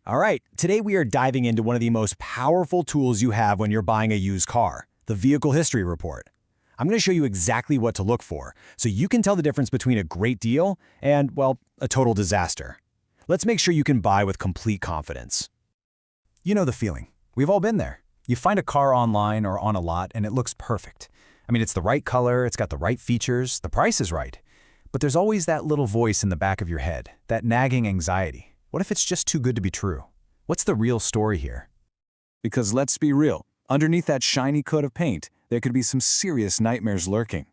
All right, today we are diving into one of the most powerful tools you have when you're buying a used car, the Vehicle History Report. I'm going to show you exactly what to look for, so you can tell the difference between a great deal and, well, a total disaster. Let's make sure you can buy with complete confidence. You know the feeling. We've all been there. You find a car online or on a lot and it looks perfect. I mean, it's the right color, it's got the right features, the price is right. But there's always that little voice in the back of your head, that nagging anxiety. What if it's just too good to be true? What's the real story here? Because let's be real, underneath that shiny coat of paint, there could be some serious nightmares lurking.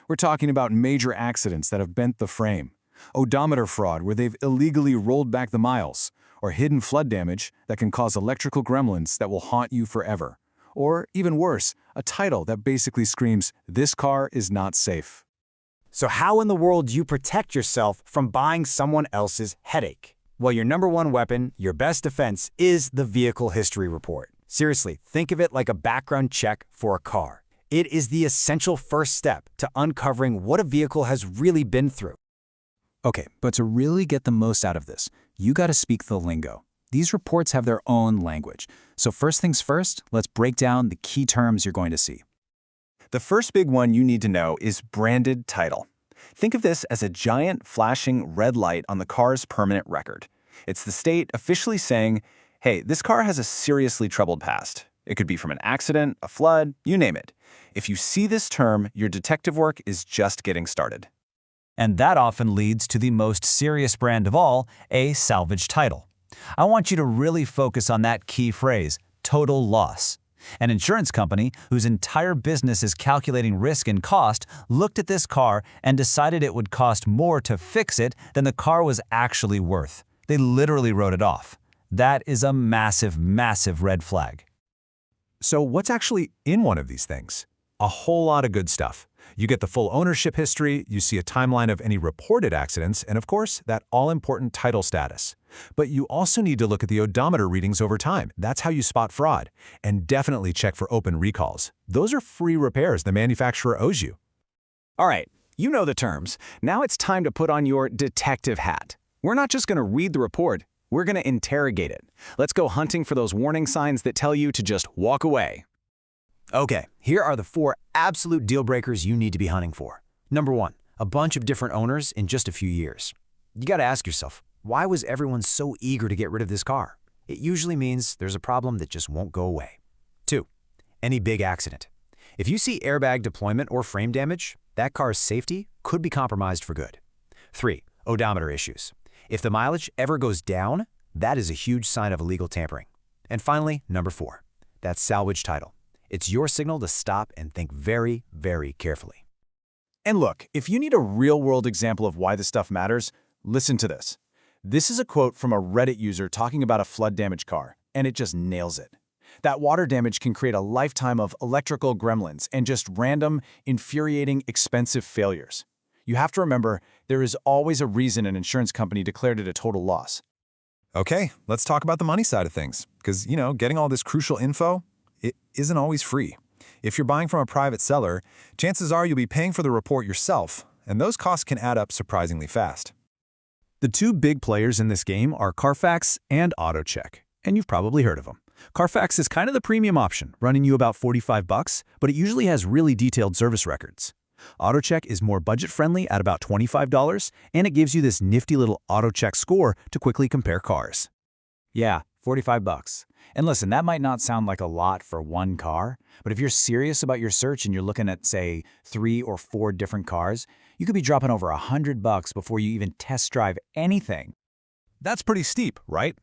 We're talking about major accidents that have bent the frame, odometer fraud where they've illegally rolled back the miles, or hidden flood damage that can cause electrical gremlins that will haunt you forever. Or, even worse, a title that basically screams, "This car is not safe." So how in the world do you protect yourself from buying someone else's headache? Well, your number one weapon, your best defense, is the Vehicle History Report. Seriously, think of it like a background check for a car. It is the essential first step to uncovering what a vehicle has really been through. Okay, but to really get the most out of this, you gotta speak the lingo. These reports have their own language. So first things first, let's break down the key terms you're going to see. The first big one you need to know is branded title. Think of this as a giant flashing red light on the car's permanent record. It's the state officially saying, hey, this car has a seriously troubled past. It could be from an accident, a flood, you name it. If you see this term, your detective work is just getting started. And that often leads to the most serious brand of all, a salvage title. I want you to really focus on that key phrase, total loss. An insurance company whose entire business is calculating risk and cost looked at this car and decided it would cost more to fix it than the car was actually worth. They literally wrote it off. That is a massive, massive red flag. So what's actually in one of these things? A whole lot of good stuff. You get the full ownership history, you see a timeline of any reported accidents, and of course, that all-important title status. But you also need to look at the odometer readings over time. That's how you spot fraud. And definitely check for open recalls. Those are free repairs the manufacturer owes you. All right, you know the terms. Now it's time to put on your detective hat. We're not just going to read the report, we're going to interrogate it. Let's go hunting for those warning signs that tell you to just walk away. Okay, here are the 4 absolute deal breakers you need to be hunting for. Number 1, a bunch of different owners in just a few years. You gotta ask yourself, why was everyone so eager to get rid of this car? It usually means there's a problem that just won't go away. 2, any big accident. If you see airbag deployment or frame damage, that car's safety could be compromised for good. 3, odometer issues. If the mileage ever goes down, that is a huge sign of illegal tampering. And finally, number 4, that salvage title. It's your signal to stop and think very, very carefully. And look, if you need a real-world example of why this stuff matters, listen to this. This is a quote from a Reddit user talking about a flood-damaged car, and it just nails it. That water damage can create a lifetime of electrical gremlins and just random, infuriating, expensive failures. You have to remember, there is always a reason an insurance company declared it a total loss. Okay, let's talk about the money side of things. Because, getting all this crucial info, it isn't always free. If you're buying from a private seller, chances are you'll be paying for the report yourself, and those costs can add up surprisingly fast. The 2 big players in this game are Carfax and AutoCheck, and you've probably heard of them. Carfax is kind of the premium option, running you about $45, but it usually has really detailed service records. AutoCheck is more budget-friendly at about $25, and it gives you this nifty little AutoCheck score to quickly compare cars. Yeah, $45. And listen, that might not sound like a lot for one car, but if you're serious about your search and you're looking at, say, 3 or 4 different cars, you could be dropping over $100 before you even test drive anything. That's pretty steep, right?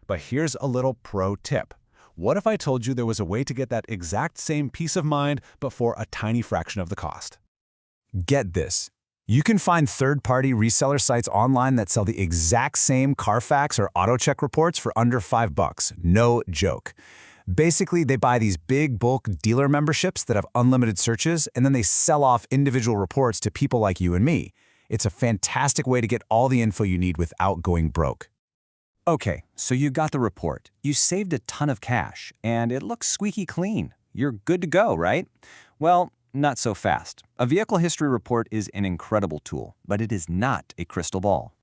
But here's a little pro tip. What if I told you there was a way to get that exact same peace of mind, but for a tiny fraction of the cost? Get this. You can find third-party reseller sites online that sell the exact same Carfax or AutoCheck reports for under $5. No joke. Basically, they buy these big bulk dealer memberships that have unlimited searches, and then they sell off individual reports to people like you and me. It's a fantastic way to get all the info you need without going broke. Okay, so you got the report. You saved a ton of cash, and it looks squeaky clean. You're good to go, right? Well, not so fast. A vehicle history report is an incredible tool, but it is not a crystal ball.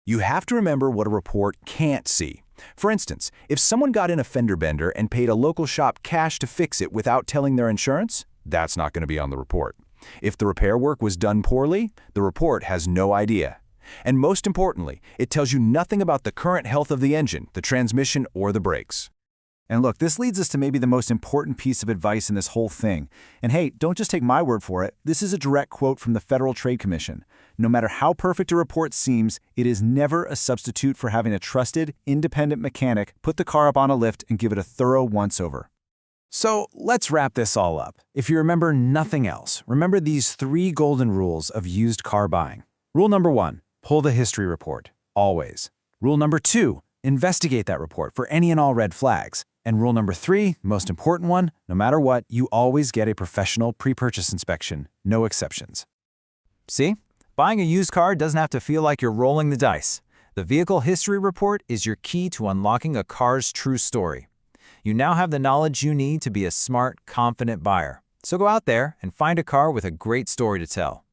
You have to remember what a report can't see. For instance, if someone got in a fender bender and paid a local shop cash to fix it without telling their insurance, that's not going to be on the report. If the repair work was done poorly, the report has no idea. And most importantly, it tells you nothing about the current health of the engine, the transmission, or the brakes. And look, this leads us to maybe the most important piece of advice in this whole thing. And hey, don't just take my word for it. This is a direct quote from the Federal Trade Commission. No matter how perfect a report seems, it is never a substitute for having a trusted, independent mechanic put the car up on a lift and give it a thorough once-over. So let's wrap this all up. If you remember nothing else, remember these 3 golden rules of used car buying. Rule number 1, pull the history report, always. Rule number 2, investigate that report for any and all red flags. And rule number 3, most important one, no matter what, you always get a professional pre-purchase inspection, no exceptions. See? Buying a used car doesn't have to feel like you're rolling the dice. The vehicle history report is your key to unlocking a car's true story. You now have the knowledge you need to be a smart, confident buyer. So go out there and find a car with a great story to tell.